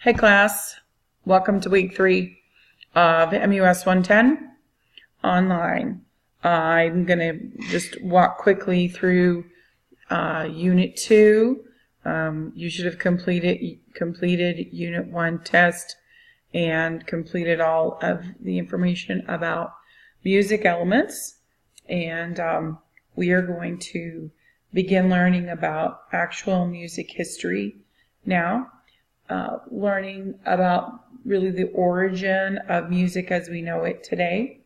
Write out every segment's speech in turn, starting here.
Hey class, welcome to week 3 of MUS 110 online. I'm going to just walk quickly through Unit 2. You should have completed Unit 1 test and completed all of the information about music elements. And we are going to begin learning about actual music history now. Learning about really the origin of music as we know it today.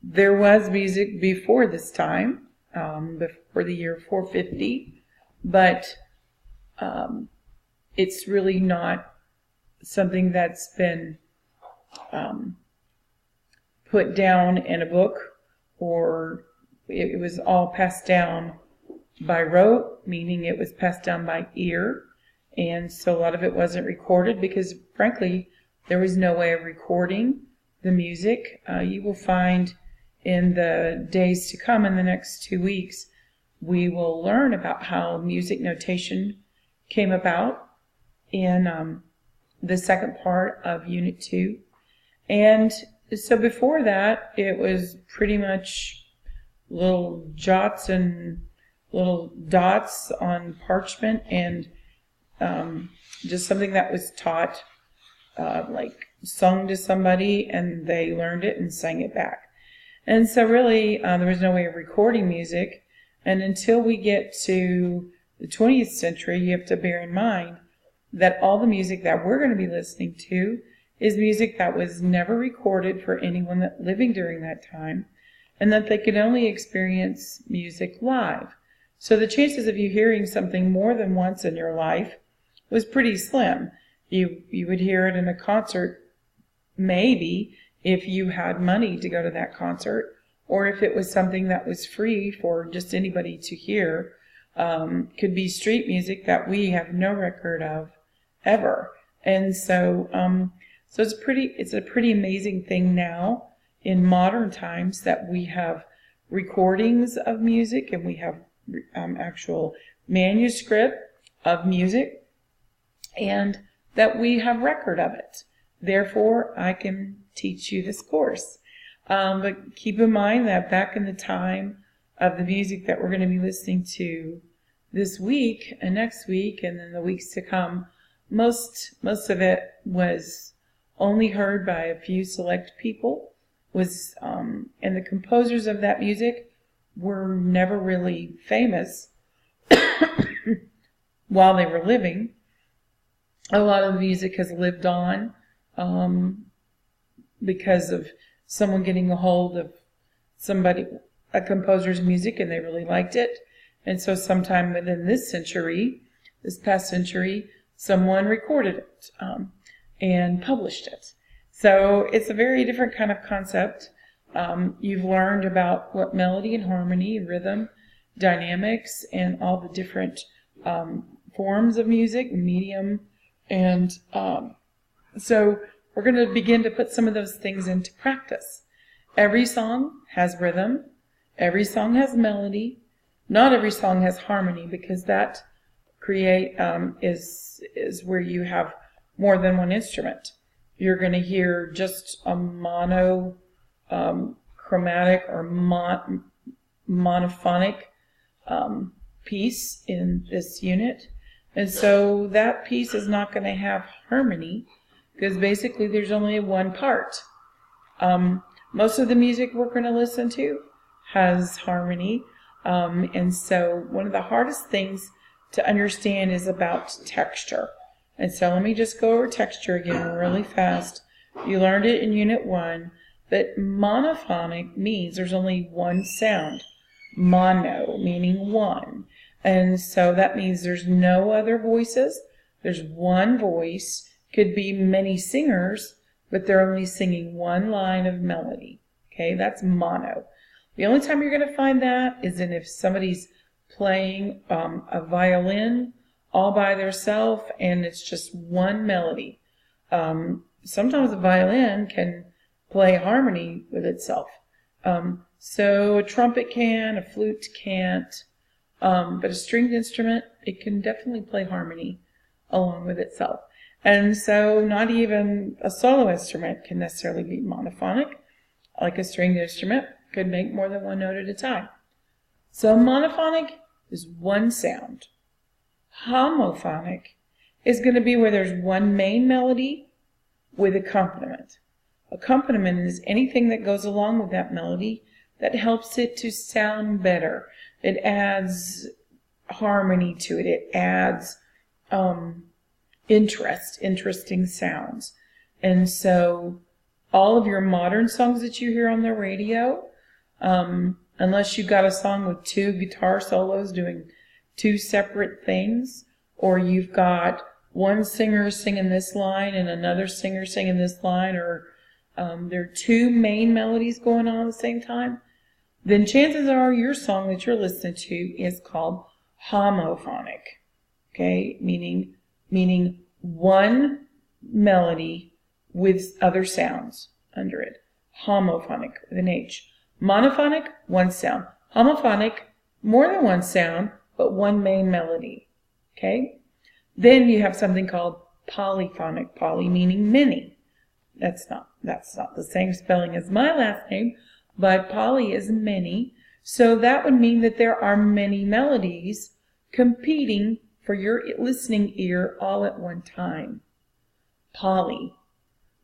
There was music before this time, before the year 450, but it's really not something that's been put down in a book, or it was all passed down by rote, meaning it was passed down by ear. And so a lot of it wasn't recorded because, frankly, there was no way of recording the music. You will find in the days to come, in the next 2 weeks, we will learn about how music notation came about in the second part of Unit 2. And so before that, it was pretty much little jots and little dots on parchment and just something that was taught, like sung to somebody, and they learned it and sang it back. And so really, there was no way of recording music. And until we get to the 20th century, you have to bear in mind that all the music that we're going to be listening to is music that was never recorded for anyone that living during that time, and that they could only experience music live. So the chances of you hearing something more than once in your life was pretty slim. You would hear it in a concert, maybe, if you had money to go to that concert, or if it was something that was free for just anybody to hear. Could be street music that we have no record of ever. And so it's a pretty amazing thing now in modern times that we have recordings of music, and we have actual manuscript of music, and that we have record of it. Therefore, I can teach you this course. But keep in mind that back in the time of the music that we're going to be listening to this week and next week and then the weeks to come, most of it was only heard by a few select people, and the composers of that music were never really famous while they were living. A lot of the music has lived on because of someone getting a hold of a composer's music, and they really liked it. And so sometime within this past century, someone recorded it and published it. So it's a very different kind of concept. You've learned about what melody and harmony, rhythm, dynamics, and all the different forms of music, medium, and so we're going to begin to put some of those things into practice. Every song has rhythm. Every song has melody. Not every song has harmony, because that is where you have more than one instrument. You're going to hear just a monochromatic or monophonic piece in this unit. And so that piece is not going to have harmony, because basically there's only one part. Most of the music we're going to listen to has harmony. And so one of the hardest things to understand is about texture. And so let me just go over texture again really fast. You learned it in Unit 1, but monophonic means there's only one sound. Mono, meaning one. And so that means there's no other voices. There's one voice. Could be many singers, but they're only singing one line of melody. Okay, that's mono. The only time you're going to find that is if somebody's playing a violin all by themselves and it's just one melody. Sometimes a violin can play harmony with itself. So a trumpet can, a flute can't. But a stringed instrument, it can definitely play harmony along with itself. And so not even a solo instrument can necessarily be monophonic. Like a stringed instrument could make more than one note at a time. So monophonic is one sound. Homophonic is going to be where there's one main melody with accompaniment. Accompaniment is anything that goes along with that melody that helps it to sound better. It adds harmony to it. It adds interesting sounds. And so all of your modern songs that you hear on the radio, unless you've got a song with two guitar solos doing two separate things, or you've got one singer singing this line and another singer singing this line, or there are two main melodies going on at the same time, then chances are your song that you're listening to is called homophonic. Okay, meaning one melody with other sounds under it. Homophonic with an H. Monophonic, one sound. Homophonic, more than one sound, but one main melody. Okay? Then you have something called polyphonic. Poly meaning many. That's not the same spelling as my last name, but poly is many. So that would mean that there are many melodies competing for your listening ear all at one time. Poly.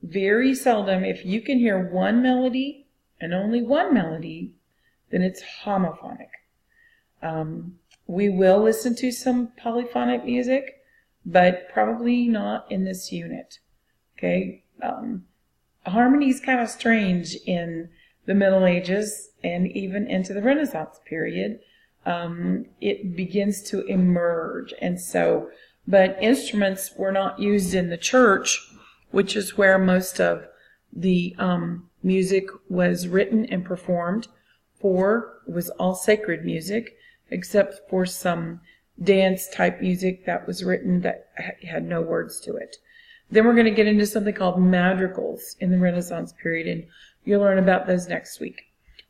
Very seldom, if you can hear one melody and only one melody, then it's homophonic. We will listen to some polyphonic music, but probably not in this unit. Okay? Harmony is kind of strange in the Middle Ages and even into the Renaissance period. It begins to emerge, and so, but instruments were not used in the church, which is where most of the music was written and performed for. It was all sacred music, except for some dance type music that was written that had no words to it. Then we're going to get into something called madrigals in the Renaissance period, and you'll learn about those next week.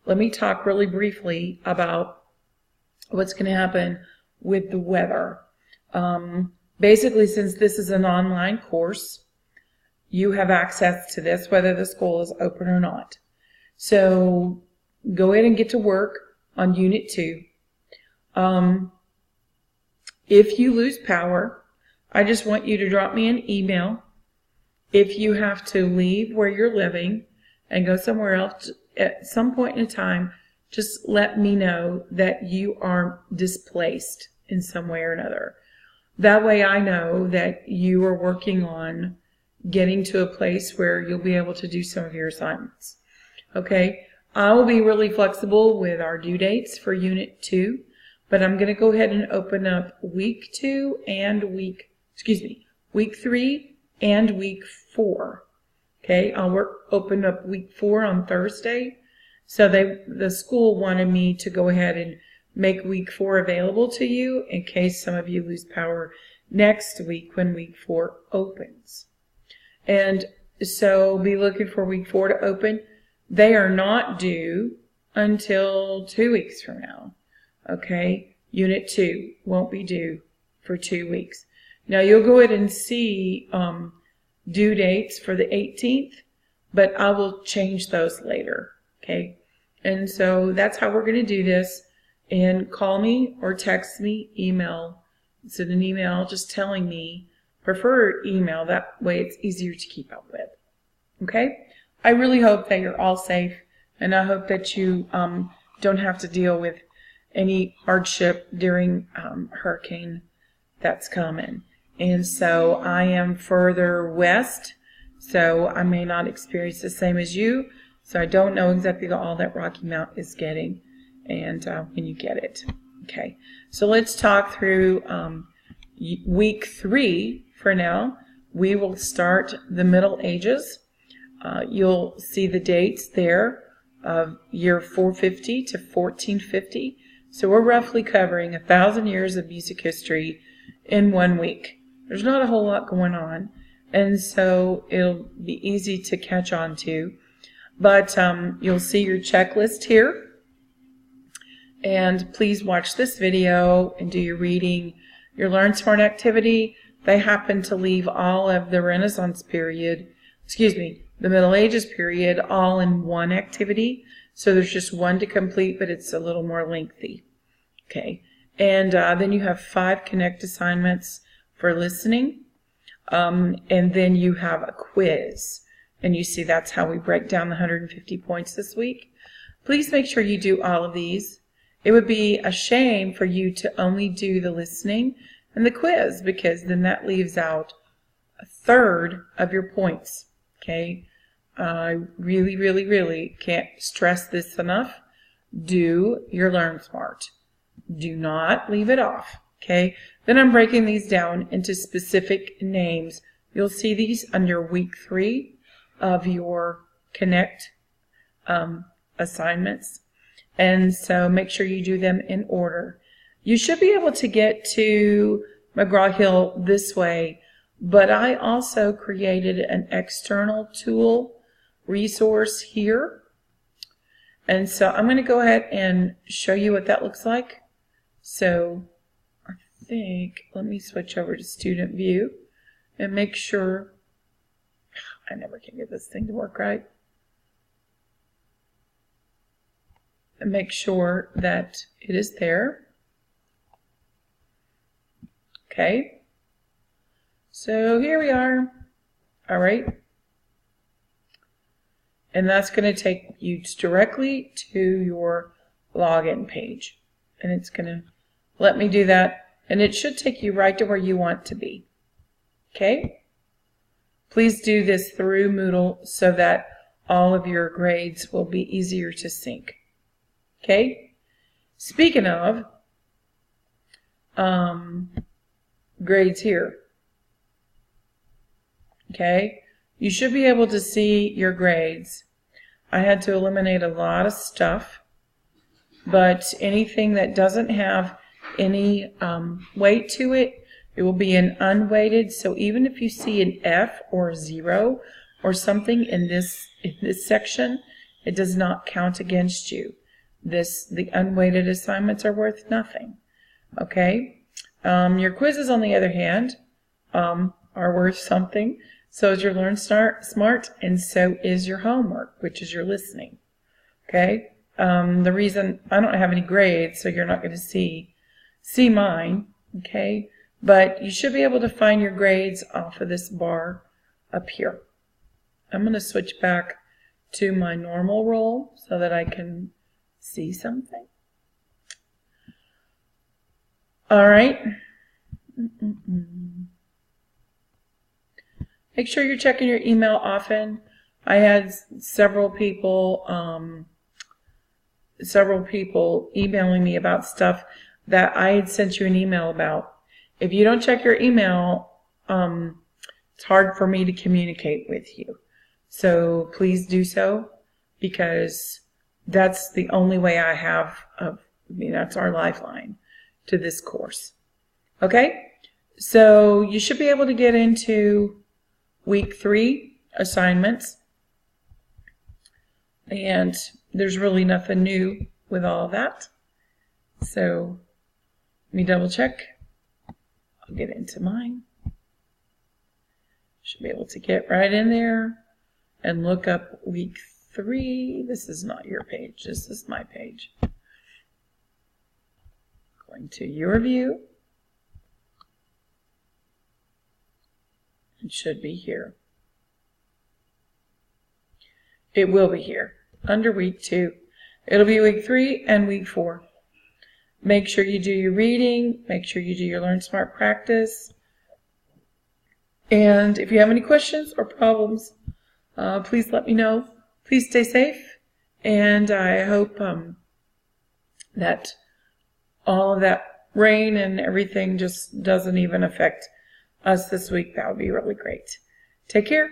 Let me talk really briefly about what's going to happen with the weather. Basically, since this is an online course, you have access to this whether the school is open or not. So go ahead and get to work on Unit 2. If you lose power, I just want you to drop me an email. If you have to leave where you're living and go somewhere else at some point in time, just let me know that you are displaced in some way or another. That way I know that you are working on getting to a place where you'll be able to do some of your assignments. Okay? I will be really flexible with our due dates for Unit 2, but I'm going to go ahead and open up Week 3 and Week 4. Okay? I'll open up Week 4 on Thursday. So the school wanted me to go ahead and make Week 4 available to you in case some of you lose power next week when Week 4 opens. And so be looking for Week 4 to open. They are not due until 2 weeks from now. Okay? Unit 2 won't be due for 2 weeks. Now you'll go ahead and see due dates for the 18th, but I will change those later. Okay? And so that's how we're going to do this. And call me or text me, send an email just telling me, prefer email, that way it's easier to keep up with. Okay? I really hope that you're all safe, and I hope that you don't have to deal with any hardship during hurricane that's coming. And so I am further west, so I may not experience the same as you, so I don't know exactly all that Rocky Mount is getting and when you get it. Okay, so let's talk through Week 3 for now. We will start the Middle Ages. You'll see the dates there of year 450 to 1450. So we're roughly covering 1,000 years of music history in 1 week. There's not a whole lot going on, and so it'll be easy to catch on to. But you'll see your checklist here. And please watch this video and do your reading, your Learn Smart activity. they happen to leave all of the Renaissance period, the Middle Ages period, all in one activity. So there's just one to complete, but it's a little more lengthy. Okay, and then you have 5 Connect assignments for listening, and then you have a quiz. And you see that's how we break down the 150 points this week. Please make sure you do all of these. It would be a shame for you to only do the listening and the quiz, because then that leaves out a third of your points. Okay, I really, really, really can't stress this enough. Do your Learn Smart. Do not leave it off. Okay, then I'm breaking these down into specific names. You'll see these under week 3 of your Connect assignments. And so make sure you do them in order. You should be able to get to McGraw-Hill this way, but I also created an external tool resource here. And so I'm going to go ahead and show you what that looks like. So I think, let me switch over to Student View and make sure, I never can get this thing to work right. And make sure that it is there. Okay. So here we are. All right. And that's going to take you directly to your login page. And it's going to let me do that. And it should take you right to where you want to be. Okay. Please do this through Moodle so that all of your grades will be easier to sync. Okay. Speaking of grades here. Okay. You should be able to see your grades. I had to eliminate a lot of stuff, but anything that doesn't have any weight to it, it will be an unweighted. So even if you see an F or a 0 or something in this section, it does not count against you. The unweighted assignments are worth nothing. Okay. Your quizzes, on the other hand, are worth something. So is your Learn Smart, and so is your homework, which is your listening. Okay. The reason I don't have any grades, so you're not going to see mine. Okay. But you should be able to find your grades off of this bar up here. I'm going to switch back to my normal roll so that I can see something. All right. Make sure you're checking your email often. I had several people emailing me about stuff that I had sent you an email about. If you don't check your email, it's hard for me to communicate with you. So please do so, because that's the only way I have that's our lifeline to this course. Okay? So you should be able to get into week 3 assignments. And there's really nothing new with all of that. So let me double check. I'll get into mine. Should be able to get right in there and look up week 3. This is not your page. This is my page. Going to your view. It should be here. It will be here under week 2. It'll be week 3 and week 4. Make sure you do your reading. Make sure you do your Learn Smart practice. And if you have any questions or problems, please let me know. Please stay safe. And I hope that all of that rain and everything just doesn't even affect us this week. That would be really great. Take care.